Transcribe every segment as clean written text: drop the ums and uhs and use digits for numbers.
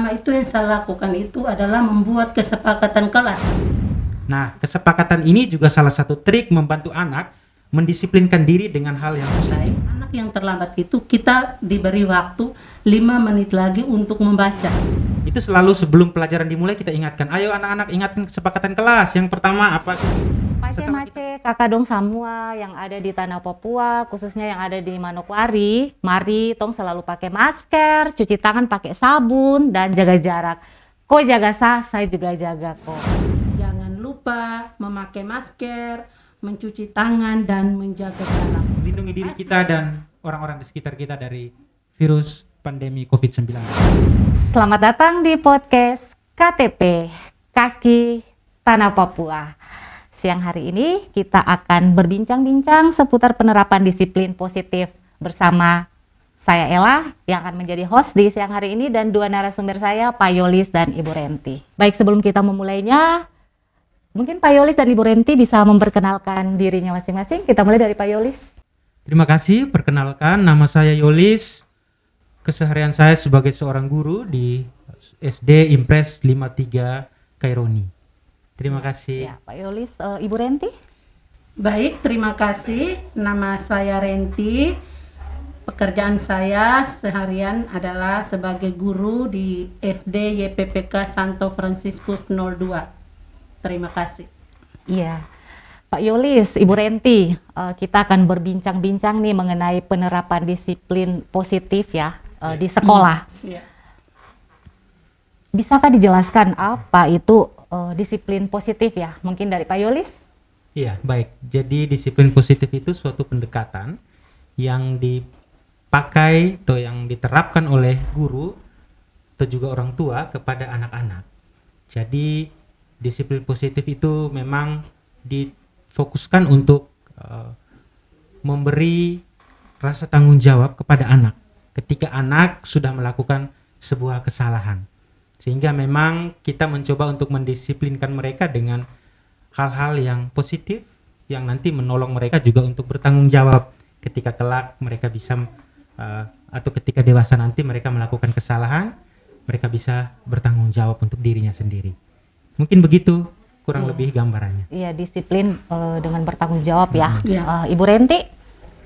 pertama itu yang saya lakukan itu adalah membuat kesepakatan kelas. Nah, kesepakatan ini juga salah satu trik membantu anak mendisiplinkan diri dengan hal yang positif. Anak yang terlambat itu kita diberi waktu 5 menit lagi untuk membaca. Itu selalu sebelum pelajaran dimulai kita ingatkan, ayo anak-anak ingatkan kesepakatan kelas. Yang pertama apa? Mace, kakak dong semua yang ada di tanah Papua, khususnya yang ada di Manokwari, mari tong selalu pakai masker, cuci tangan pakai sabun, dan jaga jarak. Kok jaga saya juga jaga kok. Jangan lupa memakai masker, mencuci tangan, dan menjaga jarak. Lindungi diri kita dan orang-orang di sekitar kita dari virus pandemi COVID-19. Selamat datang di podcast KTP, Kaki Tanah Papua. Siang hari ini kita akan berbincang-bincang seputar penerapan disiplin positif bersama saya Ella yang akan menjadi host di siang hari ini dan dua narasumber saya, Pak Yolis dan Ibu Renti. Baik, sebelum kita memulainya, mungkin Pak Yolis dan Ibu Renti bisa memperkenalkan dirinya masing-masing. Kita mulai dari Pak Yolis. Terima kasih, perkenalkan nama saya Yolis. Keseharian saya sebagai seorang guru di SD Impres 53 Kaironi. Terima kasih. Ya, Pak Yolis. Ibu Renti? Baik, terima kasih. Nama saya Renti. Pekerjaan saya seharian adalah sebagai guru di SD YPPK Santo Fransiskus 02. Terima kasih. Iya. Pak Yolis, Ibu Renti, kita akan berbincang-bincang nih mengenai penerapan disiplin positif ya di sekolah. Ya. Bisakah dijelaskan apa itu disiplin positif ya? Mungkin dari Pak Yolis? Iya, baik. Jadi disiplin positif itu suatu pendekatan yang dipakai atau yang diterapkan oleh guru atau juga orang tua kepada anak-anak. Jadi disiplin positif itu memang difokuskan untuk memberi rasa tanggung jawab kepada anak ketika anak sudah melakukan sebuah kesalahan. Sehingga memang kita mencoba untuk mendisiplinkan mereka dengan hal-hal yang positif yang nanti menolong mereka juga untuk bertanggung jawab ketika kelak mereka bisa atau ketika dewasa nanti mereka melakukan kesalahan, mereka bisa bertanggung jawab untuk dirinya sendiri. Mungkin begitu kurang lebih gambarannya. Iya, disiplin dengan bertanggung jawab ya. Ibu Renti?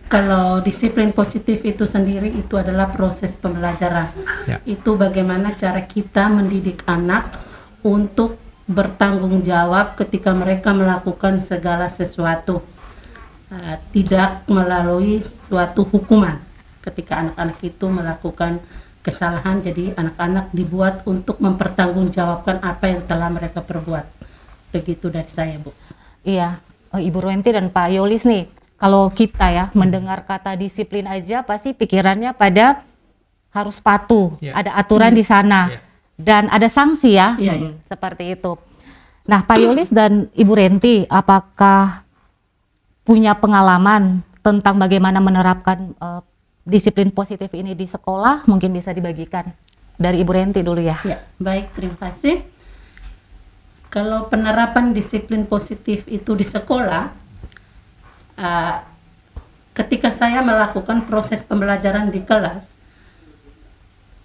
Kalau disiplin positif itu sendiri itu adalah proses pembelajaran. Ya. Itu bagaimana cara kita mendidik anak untuk bertanggung jawab ketika mereka melakukan segala sesuatu. Tidak melalui suatu hukuman ketika anak-anak itu melakukan kesalahan. Jadi anak-anak dibuat untuk mempertanggungjawabkan apa yang telah mereka perbuat. Begitu dari saya, Bu. Iya, Ibu Renti dan Pak Yolis nih. Kalau kita ya mendengar kata disiplin aja pasti pikirannya pada harus patuh, ada aturan di sana dan ada sanksi ya, seperti itu. Nah, Pak Yolis dan Ibu Renti, apakah punya pengalaman tentang bagaimana menerapkan disiplin positif ini di sekolah? Mungkin bisa dibagikan dari Ibu Renti dulu ya. Ya, baik, terima kasih. Kalau penerapan disiplin positif itu di sekolah, ketika saya melakukan proses pembelajaran di kelas,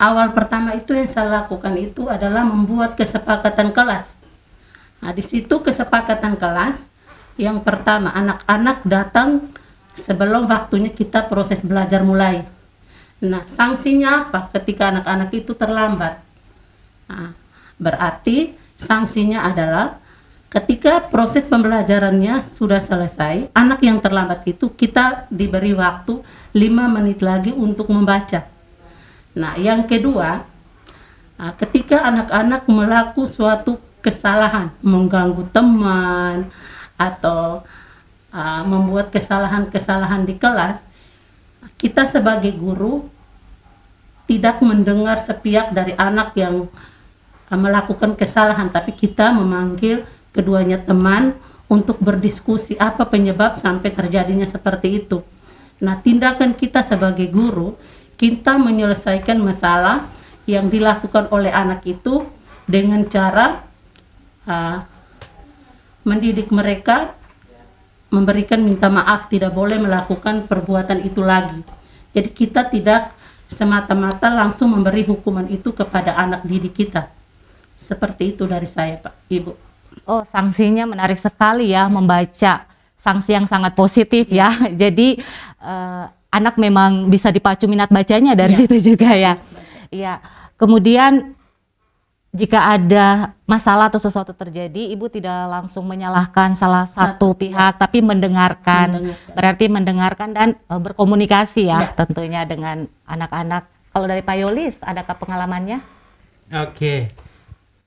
awal pertama itu yang saya lakukan itu adalah membuat kesepakatan kelas. Nah, di situ kesepakatan kelas, yang pertama anak-anak datang sebelum waktunya kita proses belajar mulai. Nah, sanksinya apa ketika anak-anak itu terlambat? Nah, berarti sanksinya adalah ketika proses pembelajarannya sudah selesai, anak yang terlambat itu kita diberi waktu 5 menit lagi untuk membaca. Nah, yang kedua, ketika anak-anak melakukan suatu kesalahan, mengganggu teman, atau membuat kesalahan-kesalahan di kelas, kita sebagai guru tidak mendengar sepihak dari anak yang melakukan kesalahan, tapi kita memanggil keduanya teman untuk berdiskusi apa penyebab sampai terjadinya seperti itu. Nah, tindakan kita sebagai guru, kita menyelesaikan masalah yang dilakukan oleh anak itu dengan cara mendidik mereka, memberikan minta maaf, tidak boleh melakukan perbuatan itu lagi. Jadi kita tidak semata-mata langsung memberi hukuman itu kepada anak didik kita. Seperti itu dari saya, Pak, Ibu. Oh, sanksinya menarik sekali ya, membaca sanksi yang sangat positif ya. Jadi anak memang bisa dipacu minat bacanya dari situ juga ya. Iya. Kemudian jika ada masalah atau sesuatu terjadi, Ibu tidak langsung menyalahkan salah satu pihak, tapi mendengarkan. Berarti mendengarkan dan berkomunikasi ya, tentunya dengan anak-anak. Kalau dari Pak Yolis, adakah pengalamannya? Oke.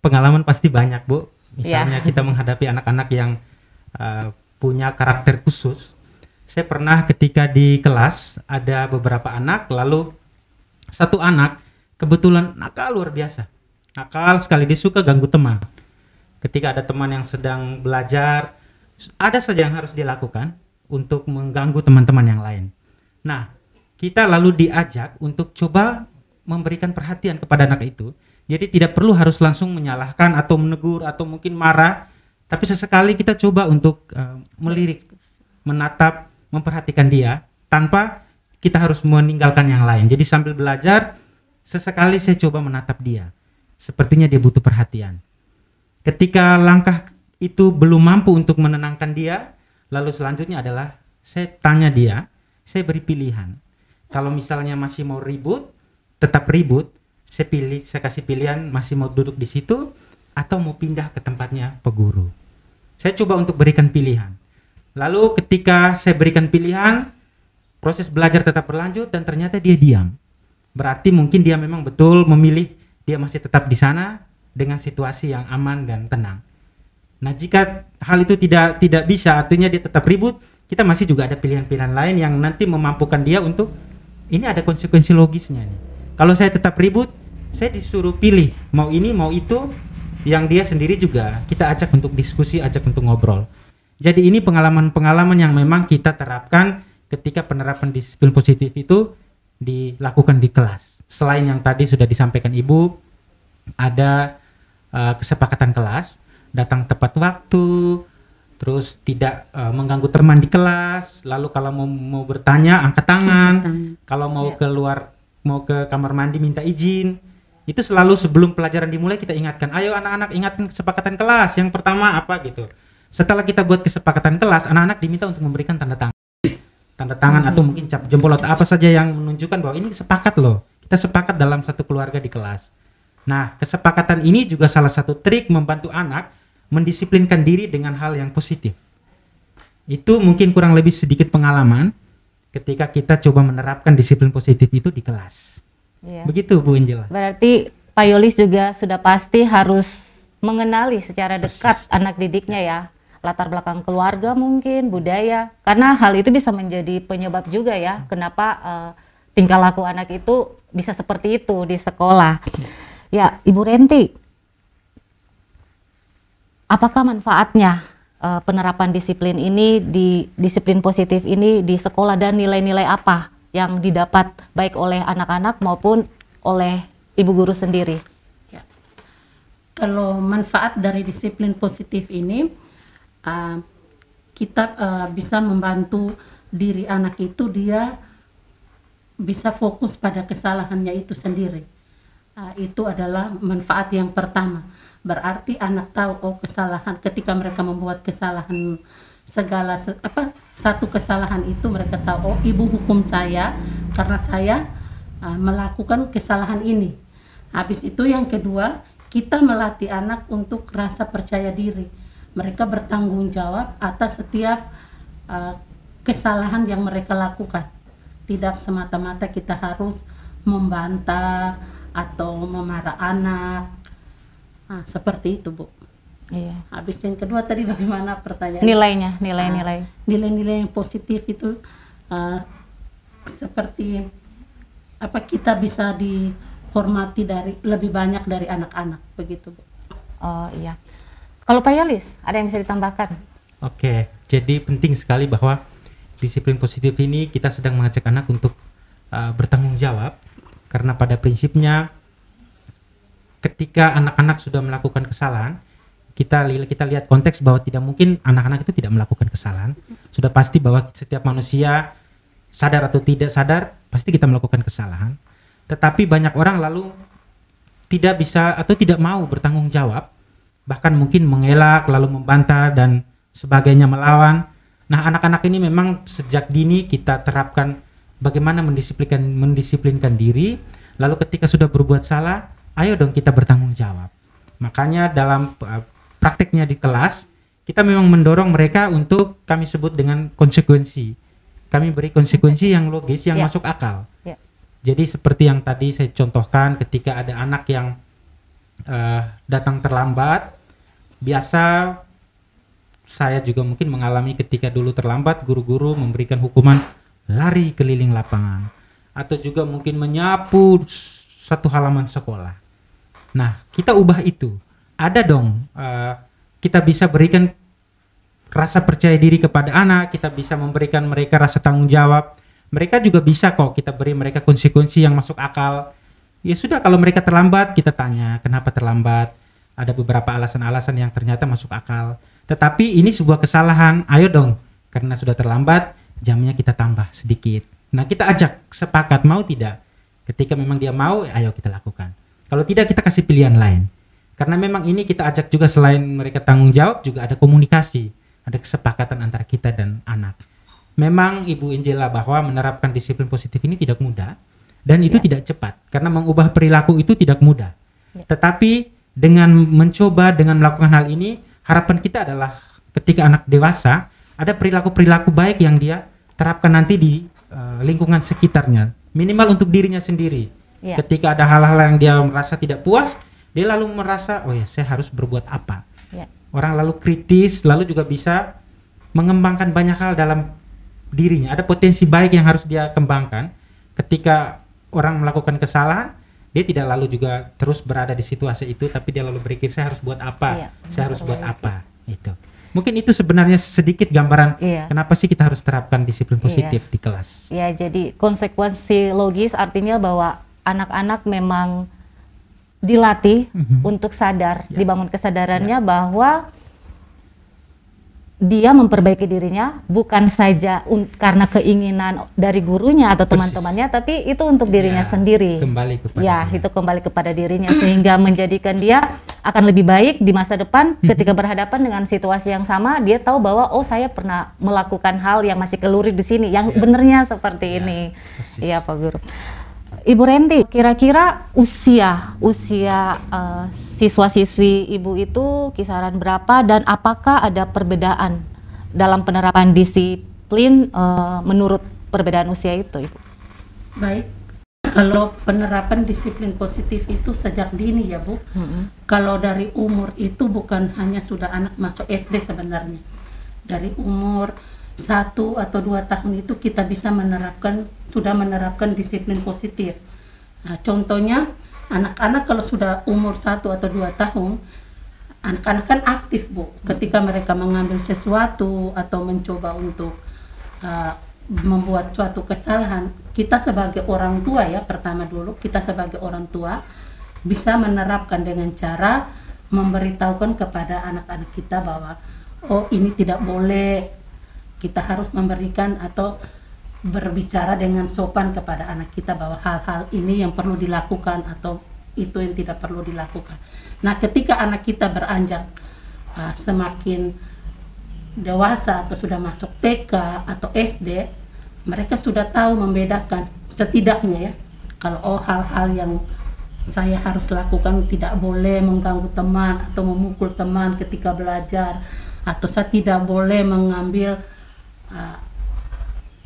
Pengalaman pasti banyak, Bu. Misalnya kita menghadapi anak-anak yang punya karakter khusus. Saya pernah ketika di kelas ada beberapa anak, lalu satu anak kebetulan nakal luar biasa. Nakal sekali, dia suka ganggu teman. Ketika ada teman yang sedang belajar, ada saja yang harus dilakukan untuk mengganggu teman-teman yang lain. Nah, kita lalu diajak untuk coba memberikan perhatian kepada anak itu. Jadi tidak perlu harus langsung menyalahkan atau menegur atau mungkin marah, tapi sesekali kita coba untuk melirik, menatap, memperhatikan dia tanpa kita harus meninggalkan yang lain. Jadi sambil belajar, sesekali saya coba menatap dia. Sepertinya dia butuh perhatian. Ketika langkah itu belum mampu untuk menenangkan dia, lalu selanjutnya adalah saya tanya dia, saya beri pilihan. Kalau misalnya masih mau ribut, tetap ribut, saya kasih pilihan masih mau duduk di situ atau mau pindah ke tempatnya Pak Guru. Saya coba untuk berikan pilihan. Lalu ketika saya berikan pilihan, proses belajar tetap berlanjut dan ternyata dia diam. Berarti mungkin dia memang betul memilih, dia masih tetap di sana dengan situasi yang aman dan tenang. Nah, jika hal itu tidak bisa, artinya dia tetap ribut, kita masih juga ada pilihan-pilihan lain yang nanti memampukan dia untuk, ini ada konsekuensi logisnya nih. Kalau saya tetap ribut, saya disuruh pilih, mau ini, mau itu, yang dia sendiri juga kita ajak untuk diskusi, ajak untuk ngobrol. Jadi ini pengalaman-pengalaman yang memang kita terapkan ketika penerapan disiplin positif itu dilakukan di kelas. Selain yang tadi sudah disampaikan Ibu, ada kesepakatan kelas, datang tepat waktu, terus tidak mengganggu teman di kelas, lalu kalau mau bertanya angkat tangan, kalau mau keluar, mau ke kamar mandi minta izin. Itu selalu sebelum pelajaran dimulai kita ingatkan, ayo anak-anak ingatkan kesepakatan kelas, yang pertama apa gitu. Setelah kita buat kesepakatan kelas, anak-anak diminta untuk memberikan tanda tangan atau mungkin cap jempol atau apa saja yang menunjukkan bahwa ini sepakat loh. Kita sepakat dalam satu keluarga di kelas. Nah, kesepakatan ini juga salah satu trik membantu anak mendisiplinkan diri dengan hal yang positif. Itu mungkin kurang lebih sedikit pengalaman ketika kita coba menerapkan disiplin positif itu di kelas. Iya. Begitu Bu Angela. Berarti Pak Yolis juga sudah pasti harus mengenali secara dekat anak didiknya ya. Latar belakang keluarga mungkin, budaya. Karena hal itu bisa menjadi penyebab juga ya kenapa tingkah laku anak itu bisa seperti itu di sekolah. Ya, Ibu Renti, apakah manfaatnya penerapan disiplin ini, disiplin positif ini di sekolah, dan nilai-nilai apa yang didapat baik oleh anak-anak maupun oleh ibu guru sendiri? Ya. Kalau manfaat dari disiplin positif ini, kita bisa membantu diri anak itu, dia bisa fokus pada kesalahannya itu sendiri. Itu adalah manfaat yang pertama. Berarti anak tahu, oh kesalahan, ketika mereka membuat kesalahan satu kesalahan itu mereka tahu, oh ibu hukum saya karena saya melakukan kesalahan ini. Habis itu yang kedua, kita melatih anak untuk rasa percaya diri. Mereka bertanggung jawab atas setiap kesalahan yang mereka lakukan. Tidak semata-mata kita harus membantah atau memarah anak. Seperti itu Bu. Iya. Habis yang kedua tadi bagaimana pertanyaan? Nilainya, nilai-nilai. Nilai-nilai yang positif itu seperti apa, kita bisa dihormati dari lebih banyak dari anak-anak, begitu Bu. Oh iya. Kalau Pak Yolis, ada yang bisa ditambahkan? Oke, jadi penting sekali bahwa disiplin positif ini kita sedang mengajak anak untuk bertanggung jawab, karena pada prinsipnya ketika anak-anak sudah melakukan kesalahan, kita lihat konteks bahwa tidak mungkin anak-anak itu tidak melakukan kesalahan. Sudah pasti bahwa setiap manusia sadar atau tidak sadar pasti kita melakukan kesalahan. Tetapi banyak orang lalu tidak bisa atau tidak mau bertanggung jawab, bahkan mungkin mengelak, lalu membantah dan sebagainya, melawan. Nah, anak-anak ini memang sejak dini kita terapkan bagaimana mendisiplinkan diri, lalu ketika sudah berbuat salah, ayo dong kita bertanggung jawab. Makanya dalam prakteknya di kelas, kita memang mendorong mereka untuk kami sebut dengan konsekuensi. Kami beri konsekuensi yang logis, yang masuk akal. Jadi seperti yang tadi saya contohkan, ketika ada anak yang datang terlambat, biasa saya juga mungkin mengalami ketika dulu terlambat, guru-guru memberikan hukuman lari keliling lapangan, atau juga mungkin menyapu satu halaman sekolah. Nah, kita ubah itu. Ada dong, kita bisa berikan rasa percaya diri kepada anak, kita bisa memberikan mereka rasa tanggung jawab. Mereka juga bisa kok kita beri mereka konsekuensi yang masuk akal. Ya sudah, kalau mereka terlambat, kita tanya kenapa terlambat. Ada beberapa alasan-alasan yang ternyata masuk akal. Tetapi ini sebuah kesalahan, ayo dong, karena sudah terlambat, jamnya kita tambah sedikit. Nah, kita ajak sepakat, mau tidak? Ketika memang dia mau, ayo kita lakukan. Kalau tidak, kita kasih pilihan lain. Karena memang ini kita ajak juga, selain mereka tanggung jawab, juga ada komunikasi, ada kesepakatan antara kita dan anak. Memang Ibu Angela bahwa menerapkan disiplin positif ini tidak mudah, dan itu tidak cepat, karena mengubah perilaku itu tidak mudah. Tetapi dengan mencoba, dengan melakukan hal ini, harapan kita adalah ketika anak dewasa, ada perilaku-perilaku baik yang dia terapkan nanti di lingkungan sekitarnya. Minimal untuk dirinya sendiri. Ketika ada hal-hal yang dia merasa tidak puas, dia lalu merasa, oh ya, saya harus berbuat apa. Orang lalu kritis, lalu juga bisa mengembangkan banyak hal dalam dirinya. Ada potensi baik yang harus dia kembangkan. Ketika orang melakukan kesalahan, dia tidak lalu juga terus berada di situasi itu, tapi dia lalu berpikir, saya harus buat apa, saya harus buat apa. Itu mungkin itu sebenarnya sedikit gambaran kenapa sih kita harus terapkan disiplin positif di kelas. Ya, jadi konsekuensi logis artinya bahwa anak-anak memang dilatih untuk sadar, dibangun kesadarannya bahwa dia memperbaiki dirinya bukan saja karena keinginan dari gurunya atau teman-temannya, tapi itu untuk dirinya sendiri. Kembali kepada itu kembali kepada dirinya, sehingga menjadikan dia akan lebih baik di masa depan. Ketika berhadapan dengan situasi yang sama, dia tahu bahwa oh, saya pernah melakukan hal yang masih keluri di sini, yang benernya seperti ini. Iya, Pak Guru. Ibu Renti, kira-kira usia siswa-siswi Ibu itu kisaran berapa, dan apakah ada perbedaan dalam penerapan disiplin menurut perbedaan usia itu, Ibu? Baik, kalau penerapan disiplin positif itu sejak dini ya Bu. Kalau dari umur itu bukan hanya sudah anak masuk SD sebenarnya. Dari umur 1 atau 2 tahun itu kita bisa sudah menerapkan disiplin positif. Nah, contohnya anak-anak kalau sudah umur 1 atau 2 tahun, anak-anak kan aktif Bu. Ketika mereka mengambil sesuatu atau mencoba untuk membuat suatu kesalahan, kita sebagai orang tua ya, pertama dulu kita sebagai orang tua bisa menerapkan dengan cara memberitahukan kepada anak-anak kita bahwa oh, ini tidak boleh. Kita harus memberikan atau berbicara dengan sopan kepada anak kita bahwa hal-hal ini yang perlu dilakukan atau itu yang tidak perlu dilakukan. Nah, ketika anak kita beranjak semakin dewasa atau sudah masuk TK atau SD, mereka sudah tahu membedakan setidaknya ya, kalau oh, hal-hal yang saya harus lakukan tidak boleh mengganggu teman atau memukul teman ketika belajar, atau saya tidak boleh mengambil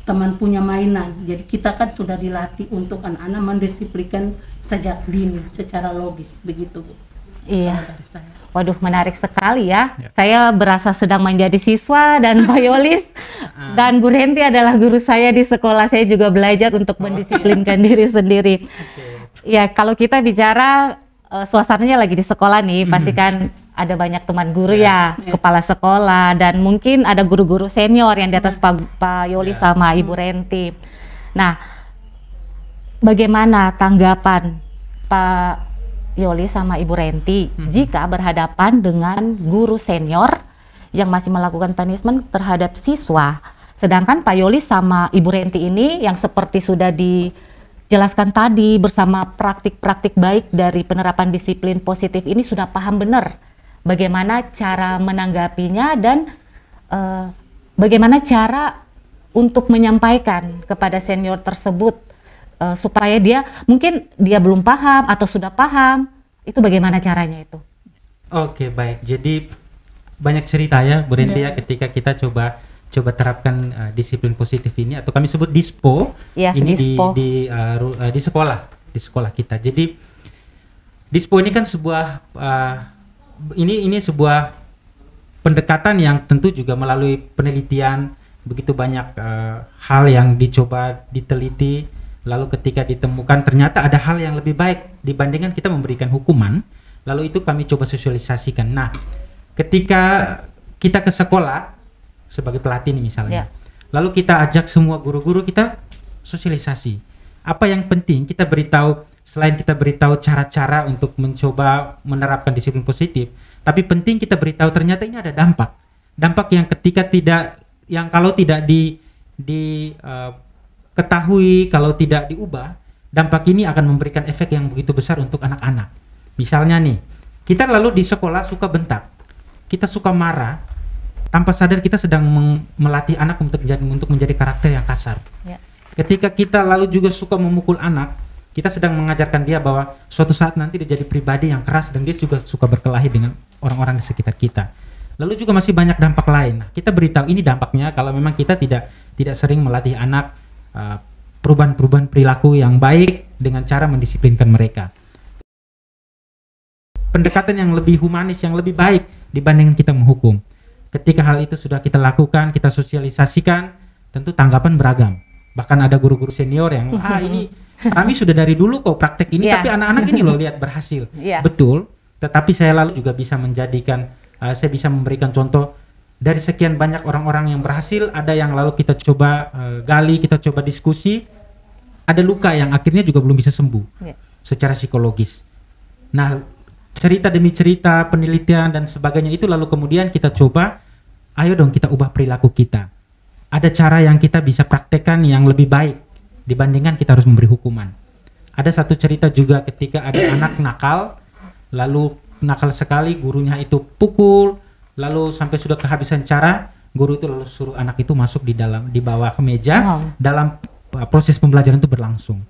teman punya mainan. Jadi kita kan sudah dilatih untuk anak-anak mendisiplinkan sejak dini secara logis, begitu Bu. Iya. Waduh, menarik sekali ya. Saya berasa sedang menjadi siswa, dan Pak Yolis dan Bu Renti adalah guru saya di sekolah. Saya juga belajar untuk mendisiplinkan diri sendiri. Ya, kalau kita bicara suasananya lagi di sekolah nih, pasti kan ada banyak teman guru kepala sekolah, dan mungkin ada guru-guru senior yang di atas Pak Yolis sama Ibu Renti. Nah, bagaimana tanggapan Pak Yolis sama Ibu Renti jika berhadapan dengan guru senior yang masih melakukan punishment terhadap siswa, sedangkan Pak Yolis sama Ibu Renti ini yang seperti sudah jelaskan tadi bersama praktik-praktik baik dari penerapan disiplin positif ini sudah paham benar bagaimana cara menanggapinya dan bagaimana cara untuk menyampaikan kepada senior tersebut supaya mungkin dia belum paham atau sudah paham, itu bagaimana caranya itu? Oke, baik. Jadi banyak cerita ya Bu Renti ya ketika kita coba terapkan disiplin positif ini, atau kami sebut dispo, ini dispo. Di sekolah kita. Jadi dispo ini kan sebuah ini sebuah pendekatan yang tentu juga melalui penelitian, begitu banyak hal yang dicoba diteliti, lalu ketika ditemukan ternyata ada hal yang lebih baik dibandingkan kita memberikan hukuman, lalu itu kami coba sosialisasikan. Nah, ketika kita ke sekolah sebagai pelatih nih misalnya, lalu kita ajak semua guru-guru, kita sosialisasi. Apa yang penting kita beritahu, selain kita beritahu cara-cara untuk mencoba menerapkan disiplin positif, tapi penting kita beritahu ternyata ini ada dampak yang ketika kalau tidak ketahui, kalau tidak diubah, dampak ini akan memberikan efek yang begitu besar untuk anak-anak. Misalnya nih, kita lalu di sekolah suka bentak, kita suka marah, tanpa sadar kita sedang melatih anak untuk menjadi karakter yang kasar. Ketika kita lalu juga suka memukul anak, kita sedang mengajarkan dia bahwa suatu saat nanti dia jadi pribadi yang keras dan dia juga suka berkelahi dengan orang-orang di sekitar kita. Lalu juga masih banyak dampak lain. Nah, kita beritahu ini dampaknya kalau memang kita tidak sering melatih anak perubahan-perubahan perilaku yang baik dengan cara mendisiplinkan mereka. Pendekatan yang lebih humanis, yang lebih baik dibandingkan kita menghukum. Ketika hal itu sudah kita lakukan, kita sosialisasikan, tentu tanggapan beragam. Bahkan ada guru-guru senior yang ini kami sudah dari dulu kok praktek ini, tapi anak-anak ini loh lihat berhasil. Betul, tetapi saya lalu juga bisa menjadikan, saya bisa memberikan contoh dari sekian banyak orang-orang yang berhasil, ada yang lalu kita coba gali, kita coba diskusi, ada luka yang akhirnya juga belum bisa sembuh secara psikologis. Nah, cerita demi cerita, penelitian dan sebagainya itu lalu kemudian kita coba, ayo dong kita ubah perilaku kita. Ada cara yang kita bisa praktekkan yang lebih baik dibandingkan kita harus memberi hukuman. Ada satu cerita juga ketika ada anak nakal, lalu nakal sekali, gurunya itu pukul, lalu sampai sudah kehabisan cara, guru itu lalu suruh anak itu masuk di bawah meja, dalam proses pembelajaran itu berlangsung.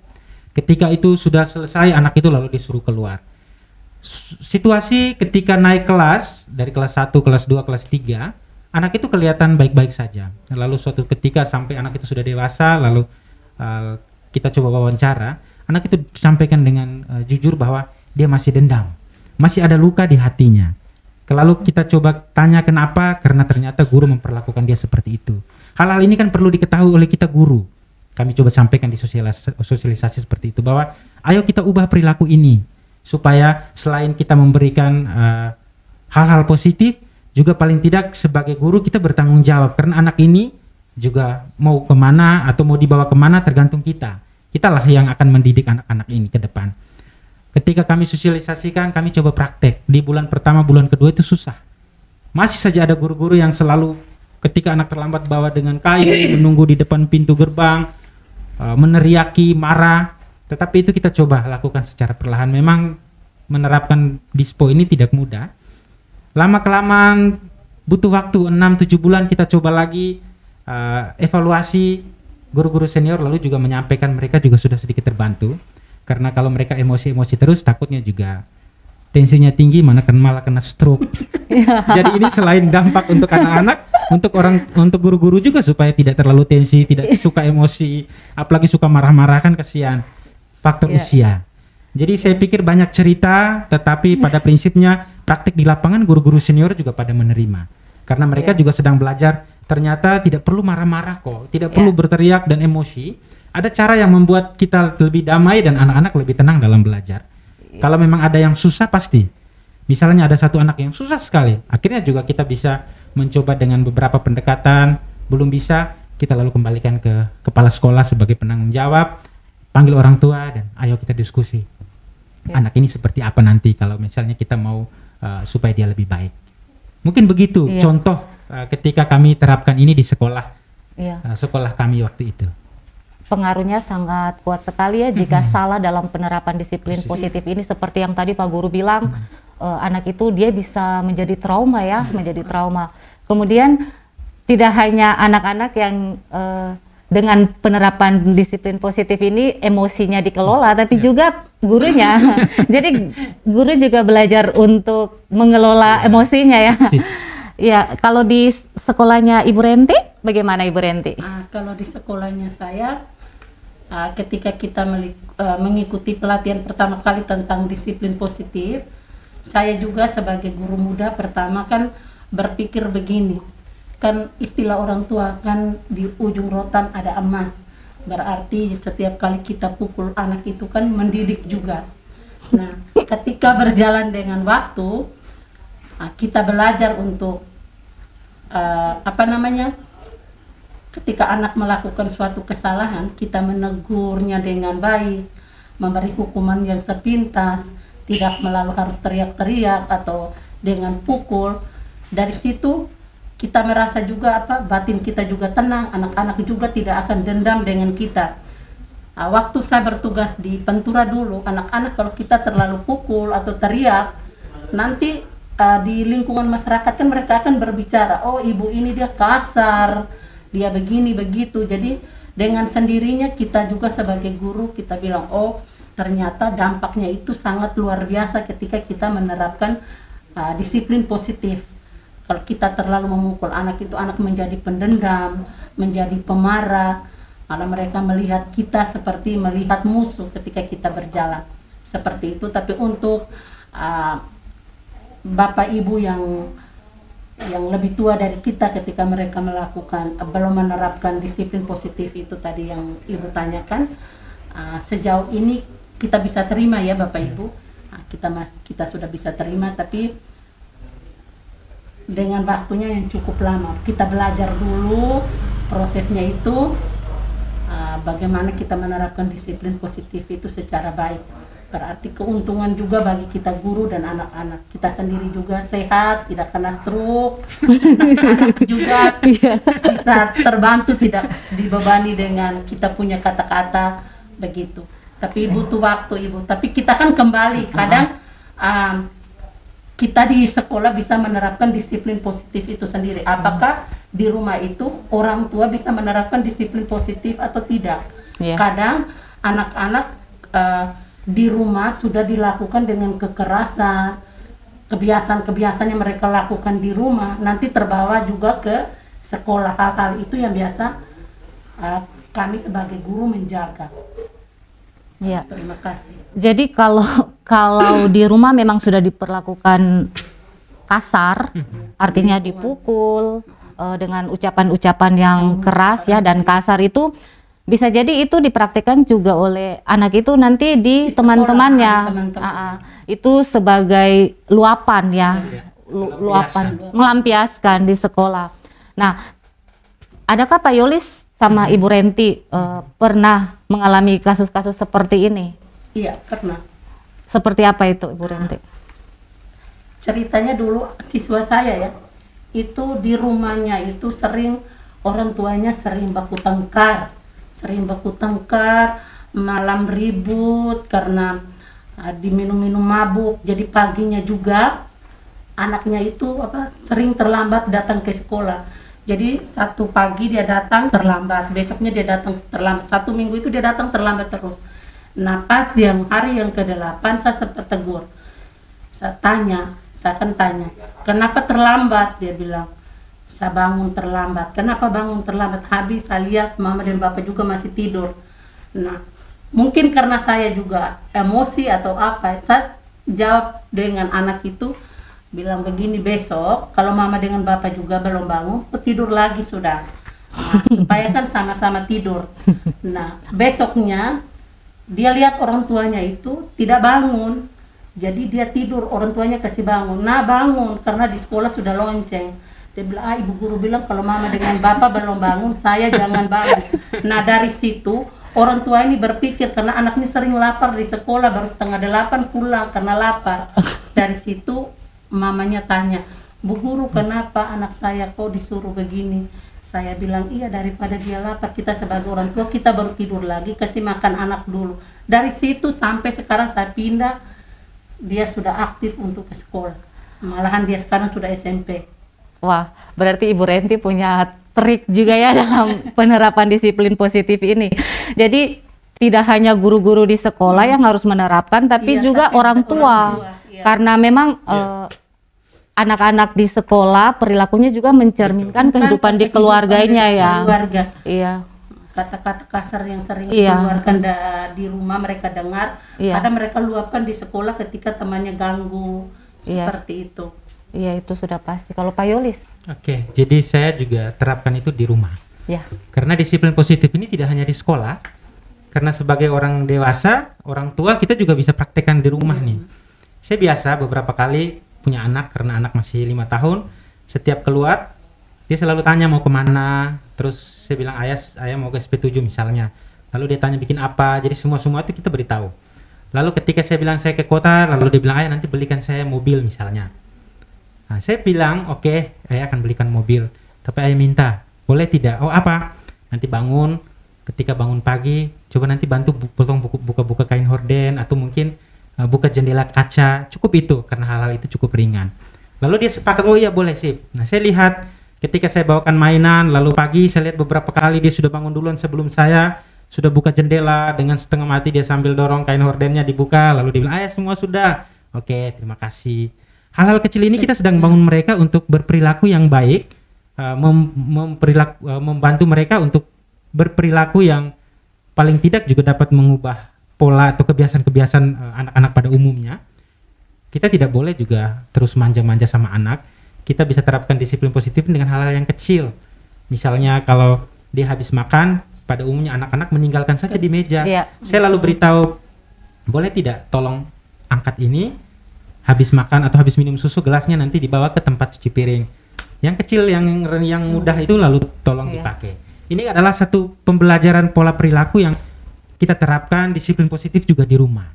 Ketika itu sudah selesai, anak itu lalu disuruh keluar. Situasi ketika naik kelas, dari kelas 1, kelas 2, kelas 3, anak itu kelihatan baik-baik saja. Lalu suatu ketika sampai anak itu sudah dewasa, lalu kita coba wawancara, anak itu sampaikan dengan jujur bahwa dia masih dendam, masih ada luka di hatinya. Lalu kita coba tanya kenapa, karena ternyata guru memperlakukan dia seperti itu. Hal-hal ini kan perlu diketahui oleh kita guru. Kami coba sampaikan di sosialisasi seperti itu, bahwa ayo kita ubah perilaku ini, supaya selain kita memberikan hal-hal positif, juga paling tidak sebagai guru kita bertanggung jawab, karena anak ini juga mau kemana atau mau dibawa kemana tergantung kita. Kitalah yang akan mendidik anak-anak ini ke depan. Ketika kami sosialisasikan, kami coba praktek. Di bulan pertama, bulan kedua itu susah. Masih saja ada guru-guru yang selalu ketika anak terlambat bawa dengan kayu, menunggu di depan pintu gerbang, meneriaki, marah. Tetapi itu kita coba lakukan secara perlahan. Memang menerapkan dispo ini tidak mudah. Lama-kelamaan butuh waktu 6-7 bulan kita coba lagi evaluasi. Guru-guru senior lalu juga menyampaikan mereka juga sudah sedikit terbantu. Karena kalau mereka emosi-emosi terus, takutnya juga tensinya tinggi, malah kena stroke. Jadi ini selain dampak untuk anak-anak, untuk guru-guru juga supaya tidak terlalu tensi, tidak suka emosi, apalagi suka marah-marah, kan kasihan. Faktor usia. Jadi saya pikir banyak cerita, tetapi pada prinsipnya praktik di lapangan guru-guru senior juga pada menerima. Karena mereka juga sedang belajar, ternyata tidak perlu marah-marah kok, tidak perlu berteriak dan emosi. Ada cara yang membuat kita lebih damai dan anak-anak lebih tenang dalam belajar. Kalau memang ada yang susah pasti. Misalnya ada satu anak yang susah sekali, akhirnya juga kita bisa mencoba dengan beberapa pendekatan. Belum bisa, kita lalu kembalikan ke kepala sekolah sebagai penanggung jawab, panggil orang tua dan ayo kita diskusi. Anak ini seperti apa nanti kalau misalnya kita mau supaya dia lebih baik. Mungkin begitu contoh ketika kami terapkan ini di sekolah sekolah kami waktu itu. pengaruhnya sangat kuat sekali ya jika salah dalam penerapan disiplin positif ini, seperti yang tadi Pak Guru bilang, anak itu dia bisa menjadi trauma ya, menjadi trauma. Kemudian tidak hanya anak-anak yang dengan penerapan disiplin positif ini emosinya dikelola, tapi juga gurunya. Jadi guru juga belajar untuk mengelola emosinya ya. Ya, kalau di sekolahnya Ibu Renti, bagaimana Ibu Renti? Kalau di sekolahnya saya, ketika kita mengikuti pelatihan pertama kali tentang disiplin positif, saya juga sebagai guru muda pertama kan berpikir begini, kan istilah orang tua kan di ujung rotan ada emas, berarti setiap kali kita pukul anak itu kan mendidik juga. Nah, ketika berjalan dengan waktu, kita belajar untuk ketika anak melakukan suatu kesalahan, kita menegurnya dengan baik, memberi hukuman yang sepintas, tidak melalui harus teriak-teriak atau dengan pukul. Dari situ kita merasa juga batin kita juga tenang, anak-anak juga tidak akan dendam dengan kita. Waktu saya bertugas di Pentura dulu, anak-anak kalau kita terlalu pukul atau teriak, nanti di lingkungan masyarakat kan mereka akan berbicara, oh ibu ini dia kasar, dia begini begitu. Jadi dengan sendirinya kita juga sebagai guru kita bilang, oh ternyata dampaknya itu sangat luar biasa ketika kita menerapkan disiplin positif. Kalau kita terlalu memukul anak itu, anak menjadi pendendam, menjadi pemarah, malah mereka melihat kita seperti melihat musuh ketika kita berjalan seperti itu. Tapi untuk Bapak Ibu yang lebih tua dari kita, ketika mereka belum menerapkan disiplin positif itu tadi yang Ibu tanyakan, sejauh ini kita bisa terima ya Bapak Ibu, kita sudah bisa terima, tapi dengan waktunya yang cukup lama. Kita belajar dulu prosesnya itu, bagaimana kita menerapkan disiplin positif itu secara baik. Berarti keuntungan juga bagi kita guru dan anak-anak. Kita sendiri juga sehat, tidak kena stroke, anak-anak juga bisa terbantu, tidak dibebani dengan kita punya kata-kata begitu. Tapi butuh waktu Ibu. Tapi kita kan kembali, kadang kita di sekolah bisa menerapkan disiplin positif itu sendiri. Apakah di rumah itu orang tua bisa menerapkan disiplin positif atau tidak? Kadang anak-anak di rumah sudah dilakukan dengan kekerasan, kebiasaan-kebiasaan yang mereka lakukan di rumah nanti terbawa juga ke sekolah. Hal-hal itu yang biasa kami sebagai guru menjaga. Ya. Terima kasih. Jadi kalau di rumah memang sudah diperlakukan kasar, artinya dipukul dengan ucapan-ucapan yang keras ya dan kasar, itu bisa jadi itu dipraktikkan juga oleh anak itu nanti di teman-temannya. Itu sebagai luapan ya, luapan, melampiaskan di sekolah. Nah, adakah Pak Yolis sama Ibu Renti pernah mengalami kasus-kasus seperti ini? Iya, pernah. Seperti apa itu Ibu Renti? Ceritanya dulu siswa saya ya, itu di rumahnya itu sering orang tuanya sering baku tengkar, malam ribut karena diminum-minum mabuk. Jadi paginya juga anaknya itu sering terlambat datang ke sekolah. Jadi satu pagi dia datang terlambat, besoknya dia datang terlambat, 1 minggu itu dia datang terlambat terus. Nah pas hari yang ke-8 saya sempat tegur, saya akan tanya, kenapa terlambat? Dia bilang, saya bangun terlambat. Kenapa bangun terlambat? Habis saya lihat mama dan bapak juga masih tidur. Nah mungkin karena saya juga emosi atau apa, saya jawab dengan anak itu, bilang begini, besok kalau mama dengan bapak juga belum bangun, tidur lagi sudah. Nah, supaya kan sama-sama tidur. Nah besoknya dia lihat orang tuanya itu tidak bangun, jadi dia tidur, orang tuanya kasih bangun. Nah bangun karena di sekolah sudah lonceng. Dia bilang, ibu guru bilang kalau mama dengan bapak belum bangun, saya jangan bangun. Nah dari situ orang tua ini berpikir, karena anaknya sering lapar di sekolah, baru 7:30 pulang karena lapar. Dari situ mamanya tanya, Bu guru kenapa anak saya kok disuruh begini? Saya bilang iya, daripada dia lapar, kita sebagai orang tua kita baru tidur lagi, kasih makan anak dulu. Dari situ sampai sekarang saya pindah, dia sudah aktif untuk ke sekolah. Malahan dia sekarang sudah SMP. Wah, berarti Ibu Renti punya trik juga ya dalam penerapan disiplin positif ini. Jadi tidak hanya guru-guru di sekolah yang harus menerapkan, tapi Iya, juga tapi orang tua. Iya. Karena memang anak-anak di sekolah perilakunya juga mencerminkan kehidupan di keluarganya ya. Keluarga. Iya. Kata-kata kasar yang sering Iya. dikeluarkan di rumah mereka dengar, Iya. kadang mereka luapkan di sekolah ketika temannya ganggu, Iya. seperti itu. Iya, itu sudah pasti. Kalau Pak Yolis? Oke, jadi saya juga terapkan itu di rumah. Ya. Karena disiplin positif ini tidak hanya di sekolah, karena sebagai orang dewasa, orang tua kita juga bisa praktekkan di rumah nih. Saya biasa beberapa kali punya anak, karena anak masih 5 tahun, setiap keluar dia selalu tanya mau kemana, terus saya bilang ayah mau ke SP7 misalnya, lalu dia tanya bikin apa, jadi semua itu kita beritahu. Lalu ketika saya bilang saya ke kota, lalu dia bilang ayah nanti belikan saya mobil misalnya. Nah, saya bilang oke, ayah akan belikan mobil, tapi ayah minta boleh tidak? Oh apa? Nanti bangun, ketika bangun pagi coba nanti bantu potong buka-buka kain horden, atau mungkin buka jendela kaca, cukup itu, karena hal-hal itu cukup ringan. Lalu dia sepakat, oh iya boleh sip. Nah saya lihat ketika saya bawakan mainan, lalu pagi saya lihat beberapa kali dia sudah bangun duluan sebelum saya, sudah buka jendela dengan setengah mati, dia sambil dorong kain hordennya dibuka, lalu dia bilang ayah semua sudah, oke terima kasih. Hal-hal kecil ini kita sedang bangun mereka untuk berperilaku yang baik, membantu mereka untuk berperilaku yang paling tidak juga dapat mengubah pola atau kebiasaan-kebiasaan anak-anak pada umumnya. Kita tidak boleh juga terus manja-manja sama anak. Kita bisa terapkan disiplin positif dengan hal-hal yang kecil. Misalnya kalau dia habis makan, pada umumnya anak-anak meninggalkan saja di meja. Iya. Saya lalu beritahu, boleh tidak tolong angkat ini, habis makan atau habis minum susu gelasnya nanti dibawa ke tempat cuci piring. Yang kecil, yang mudah itu lalu tolong dipakai. Ini adalah satu pembelajaran pola perilaku yang kita terapkan disiplin positif juga di rumah.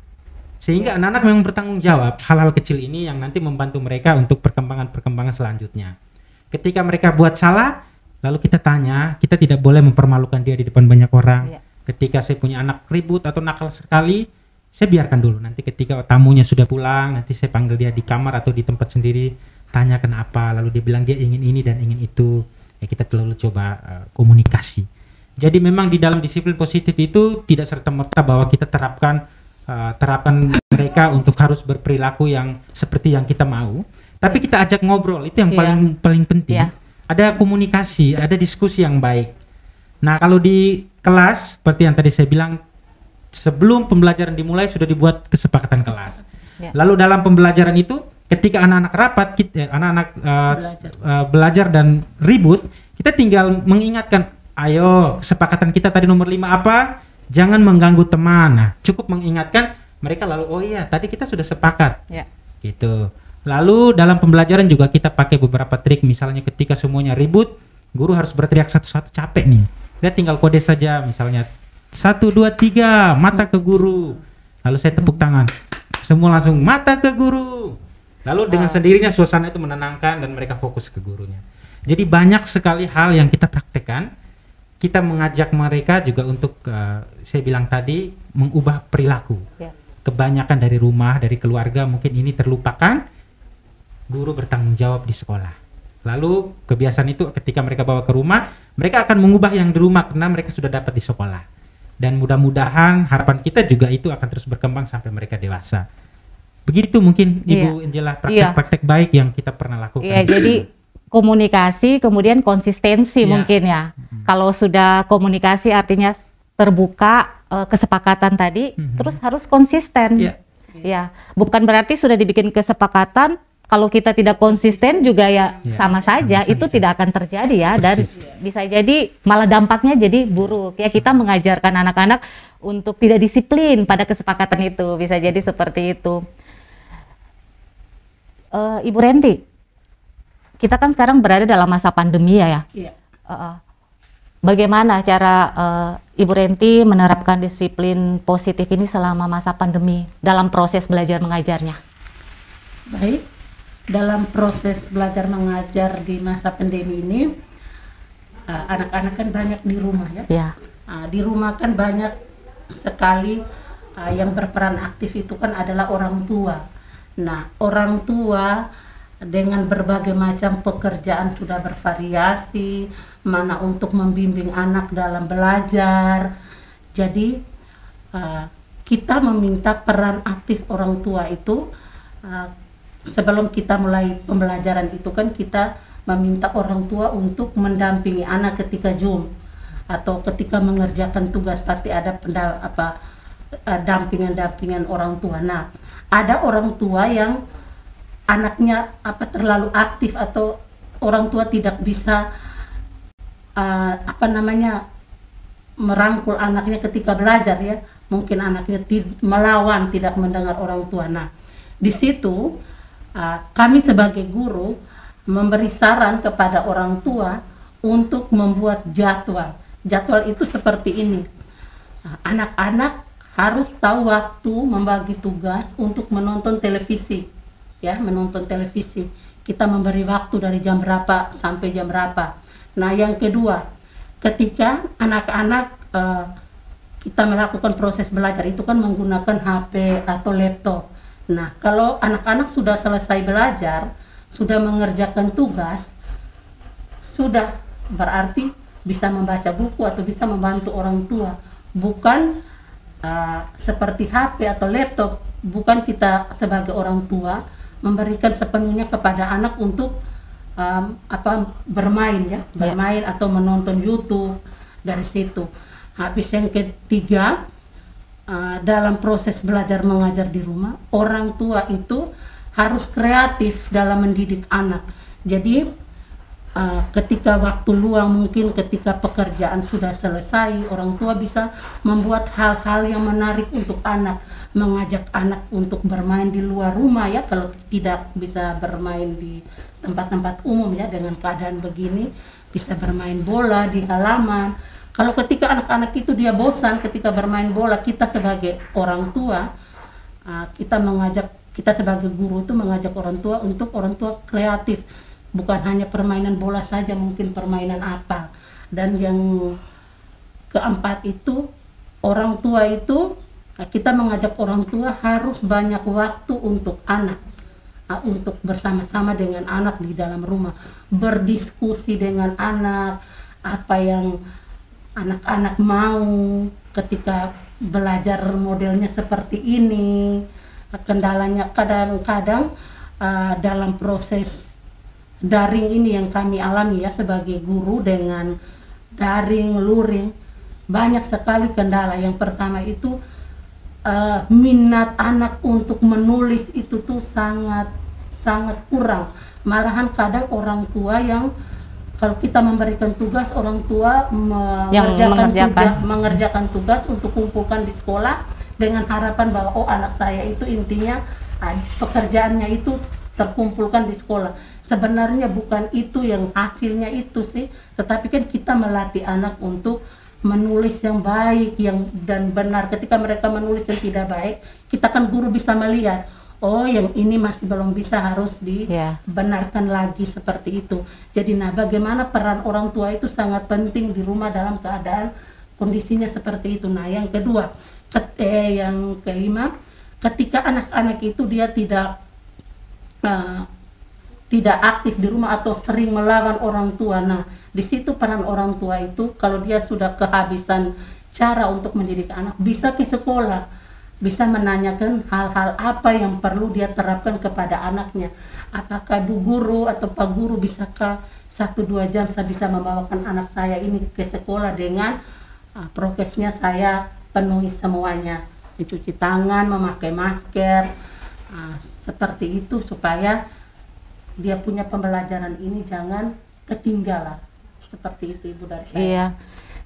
Sehingga anak-anak memang bertanggung jawab hal-hal kecil ini yang nanti membantu mereka untuk perkembangan selanjutnya. Ketika mereka buat salah, lalu kita tanya, kita tidak boleh mempermalukan dia di depan banyak orang. Ketika saya punya anak ribut atau nakal sekali, saya biarkan dulu. Nanti ketika tamunya sudah pulang, nanti saya panggil dia di kamar atau di tempat sendiri, tanya kenapa, lalu dia bilang dia ingin ini dan ingin itu. Ya kita selalu coba komunikasi. Jadi memang di dalam disiplin positif itu tidak serta-merta bahwa kita terapkan mereka untuk harus berperilaku yang seperti yang kita mau, tapi kita ajak ngobrol, itu yang paling penting. Ada komunikasi, ada diskusi yang baik. Nah, kalau di kelas seperti yang tadi saya bilang, sebelum pembelajaran dimulai sudah dibuat kesepakatan kelas. Lalu dalam pembelajaran itu ketika anak-anak rapat, anak-anak belajar dan ribut, kita tinggal mengingatkan, ayo kesepakatan kita tadi nomor 5 apa? Jangan mengganggu teman. Nah, cukup mengingatkan mereka lalu, oh iya tadi kita sudah sepakat. Gitu. Lalu dalam pembelajaran juga kita pakai beberapa trik, misalnya ketika semuanya ribut, guru harus berteriak satu-satu, capek nih. Dia tinggal kode saja, misalnya 1, 2, 3, mata ke guru. Lalu saya tepuk tangan. Semua langsung mata ke guru. Lalu dengan sendirinya suasana itu menenangkan dan mereka fokus ke gurunya. Jadi banyak sekali hal yang kita praktekkan. Kita mengajak mereka juga untuk, saya bilang tadi, mengubah perilaku. Kebanyakan dari rumah, dari keluarga mungkin ini terlupakan, guru bertanggung jawab di sekolah. Lalu kebiasaan itu ketika mereka bawa ke rumah, mereka akan mengubah yang di rumah karena mereka sudah dapat di sekolah. Dan mudah-mudahan harapan kita juga itu akan terus berkembang sampai mereka dewasa. Begitu mungkin Ibu Angela praktek-praktek baik yang kita pernah lakukan. Iya, jadi komunikasi kemudian konsistensi mungkin ya. Kalau sudah komunikasi artinya terbuka, kesepakatan tadi, terus harus konsisten. Ya, bukan berarti sudah dibikin kesepakatan kalau kita tidak konsisten juga sama saja, itu tidak akan terjadi ya. Dan bisa jadi malah dampaknya jadi buruk ya. Kita mengajarkan anak-anak untuk tidak disiplin pada kesepakatan itu, bisa jadi seperti itu. Ibu Renti, kita kan sekarang berada dalam masa pandemi ya. Bagaimana cara Ibu Renti menerapkan disiplin positif ini selama masa pandemi dalam proses belajar mengajarnya? Baik, dalam proses belajar mengajar di masa pandemi ini, anak-anak kan banyak di rumah ya. Ya. Di rumah kan banyak sekali yang berperan aktif itu kan adalah orang tua. Nah, orang tua dengan berbagai macam pekerjaan sudah bervariasi, mana untuk membimbing anak dalam belajar. Jadi kita meminta peran aktif orang tua itu sebelum kita mulai pembelajaran itu kan kita meminta orang tua untuk mendampingi anak ketika Zoom atau ketika mengerjakan tugas, pasti ada dampingan orang tua. Nah, ada orang tua yang anaknya terlalu aktif atau orang tua tidak bisa merangkul anaknya ketika belajar ya. Mungkin anaknya melawan, tidak mendengar orang tua. Nah, di situ kami sebagai guru memberi saran kepada orang tua untuk membuat jadwal. Jadwal itu seperti ini. Anak-anak harus tahu waktu membagi tugas untuk menonton televisi. Ya, menonton televisi. Kita memberi waktu dari jam berapa sampai jam berapa. Nah, yang kedua, ketika anak-anak kita melakukan proses belajar itu kan menggunakan HP atau laptop. Nah, kalau anak-anak sudah selesai belajar, sudah mengerjakan tugas, sudah berarti bisa membaca buku atau bisa membantu orang tua. Bukan seperti HP atau laptop, bukan kita sebagai orang tua memberikan sepenuhnya kepada anak untuk bermain ya, bermain atau menonton YouTube dari situ. Habis yang ketiga, dalam proses belajar mengajar di rumah, orang tua itu harus kreatif dalam mendidik anak. Jadi ketika waktu luang, mungkin ketika pekerjaan sudah selesai, orang tua bisa membuat hal-hal yang menarik untuk anak, mengajak anak untuk bermain di luar rumah ya, kalau tidak bisa bermain di tempat-tempat umum ya, dengan keadaan begini bisa bermain bola di halaman. Kalau ketika anak-anak itu dia bosan ketika bermain bola, kita sebagai orang tua kita sebagai guru itu mengajak orang tua untuk orang tua kreatif. Bukan hanya permainan bola saja, mungkin permainan apa. Dan yang keempat itu, orang tua itu, kita mengajak orang tua harus banyak waktu untuk anak, untuk bersama-sama dengan anak di dalam rumah, berdiskusi dengan anak, apa yang anak-anak mau ketika belajar modelnya seperti ini. Kendalanya kadang-kadang dalam proses daring ini yang kami alami ya sebagai guru, dengan daring, luring, banyak sekali kendala. Yang pertama itu minat anak untuk menulis itu tuh sangat kurang. Malahan kadang orang tua yang kalau kita memberikan tugas, orang tua mengerjakan tugas untuk kumpulkan di sekolah dengan harapan bahwa anak saya itu intinya pekerjaannya itu terkumpulkan di sekolah. Sebenarnya bukan itu yang hasilnya itu sih, tetapi kan kita melatih anak untuk menulis yang baik dan benar. Ketika mereka menulis yang tidak baik, kita kan guru bisa melihat, yang ini masih belum bisa, harus dibenarkan lagi, seperti itu. Jadi bagaimana peran orang tua itu sangat penting di rumah dalam keadaan kondisinya seperti itu. Nah, yang kedua, yang kelima, ketika anak-anak itu dia tidak aktif di rumah atau sering melawan orang tua. Nah, di situ peran orang tua itu, kalau dia sudah kehabisan cara untuk mendidik anak, bisa ke sekolah, bisa menanyakan hal-hal apa yang perlu dia terapkan kepada anaknya. Apakah Bu Guru atau Pak Guru, bisakah 1-2 jam saya bisa membawakan anak saya ini ke sekolah dengan prokesnya saya penuhi semuanya, mencuci tangan, memakai masker, seperti itu, supaya dia punya pembelajaran ini jangan ketinggalan. Seperti itu Ibu dari saya. Iya.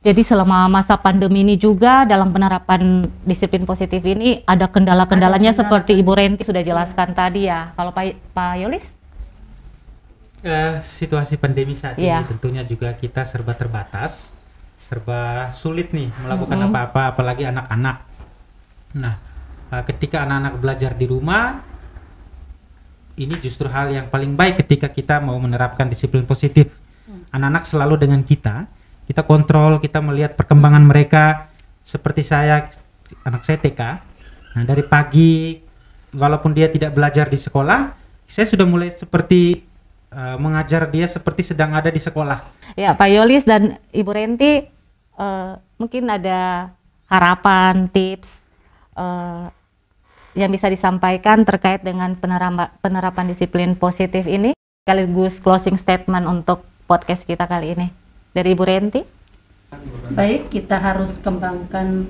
Jadi selama masa pandemi ini juga dalam penerapan disiplin positif ini ada kendala-kendalanya seperti Ibu Renti sudah jelaskan tadi ya. Kalau Pak Yolis? Situasi pandemi saat ini tentunya juga kita serba terbatas, serba sulit nih melakukan apa-apa, apalagi anak-anak. Nah, ketika anak-anak belajar di rumah, ini justru hal yang paling baik ketika kita mau menerapkan disiplin positif. Anak-anak selalu dengan kita, kita kontrol, kita melihat perkembangan mereka. Seperti saya, anak saya TK. Nah, dari pagi walaupun dia tidak belajar di sekolah, saya sudah mulai seperti mengajar dia seperti sedang ada di sekolah. Ya, Pak Yolis dan Ibu Renti, mungkin ada harapan, tips yang bisa disampaikan terkait dengan penerapan disiplin positif ini, sekaligus closing statement untuk podcast kita kali ini. Dari Ibu Renti? Baik, kita harus kembangkan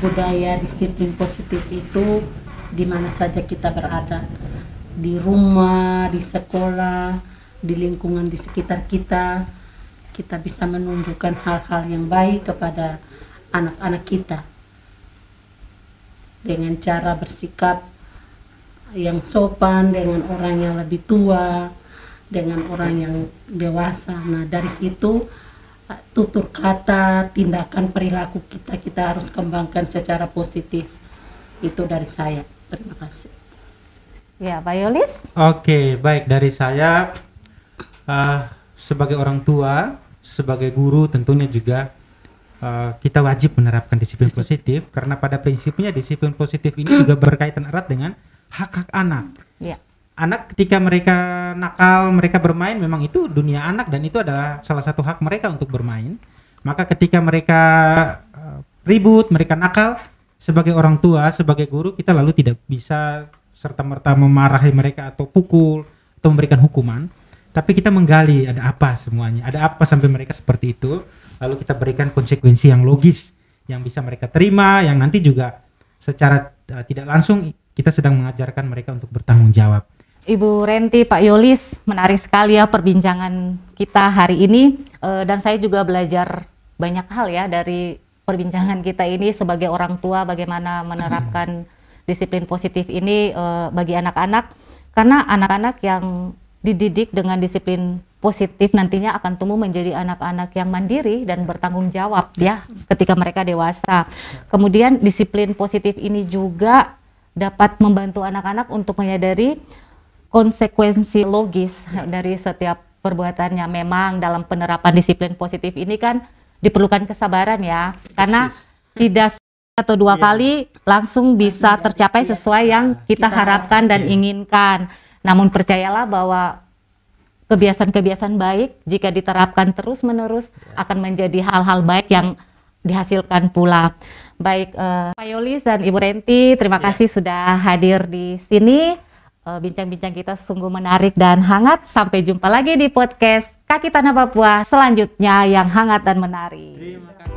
budaya disiplin positif itu di mana saja kita berada. Di rumah, di sekolah, di lingkungan di sekitar kita. Kita bisa menunjukkan hal-hal yang baik kepada anak-anak kita. Dengan cara bersikap yang sopan dengan orang yang lebih tua, dengan orang yang dewasa. Nah, dari situ tutur kata, tindakan, perilaku kita harus kembangkan secara positif. Itu dari saya. Terima kasih. Ya, Pak Yolis? Oke, baik, dari saya sebagai orang tua, sebagai guru tentunya juga kita wajib menerapkan disiplin positif, karena pada prinsipnya disiplin positif ini juga berkaitan erat dengan hak-hak anak. Ya. Anak ketika mereka nakal, mereka bermain, memang itu dunia anak dan itu adalah salah satu hak mereka untuk bermain. Maka ketika mereka ribut, mereka nakal, sebagai orang tua, sebagai guru, kita lalu tidak bisa serta-merta memarahi mereka atau pukul atau memberikan hukuman, tapi kita menggali ada apa semuanya, ada apa sampai mereka seperti itu, lalu kita berikan konsekuensi yang logis yang bisa mereka terima, yang nanti juga secara tidak langsung kita sedang mengajarkan mereka untuk bertanggung jawab. Ibu Renti, Pak Yolis, menarik sekali ya perbincangan kita hari ini, dan saya juga belajar banyak hal ya dari perbincangan kita ini sebagai orang tua, bagaimana menerapkan disiplin positif ini bagi anak-anak, karena anak-anak yang dididik dengan disiplin positif nantinya akan tumbuh menjadi anak-anak yang mandiri dan bertanggung jawab ya ketika mereka dewasa. Kemudian disiplin positif ini juga dapat membantu anak-anak untuk menyadari konsekuensi logis dari setiap perbuatannya. Memang dalam penerapan disiplin positif ini kan diperlukan kesabaran ya, karena tidak atau dua kali langsung bisa tercapai sesuai yang kita harapkan dan inginkan. Namun percayalah bahwa kebiasaan-kebiasaan baik jika diterapkan terus-menerus akan menjadi hal-hal baik yang dihasilkan pula. Baik, Pak Yolis dan Ibu Renti, terima kasih sudah hadir di sini. Bincang-bincang kita sungguh menarik dan hangat. Sampai jumpa lagi di podcast Kaki Tanah Papua selanjutnya yang hangat dan menarik. Terima kasih.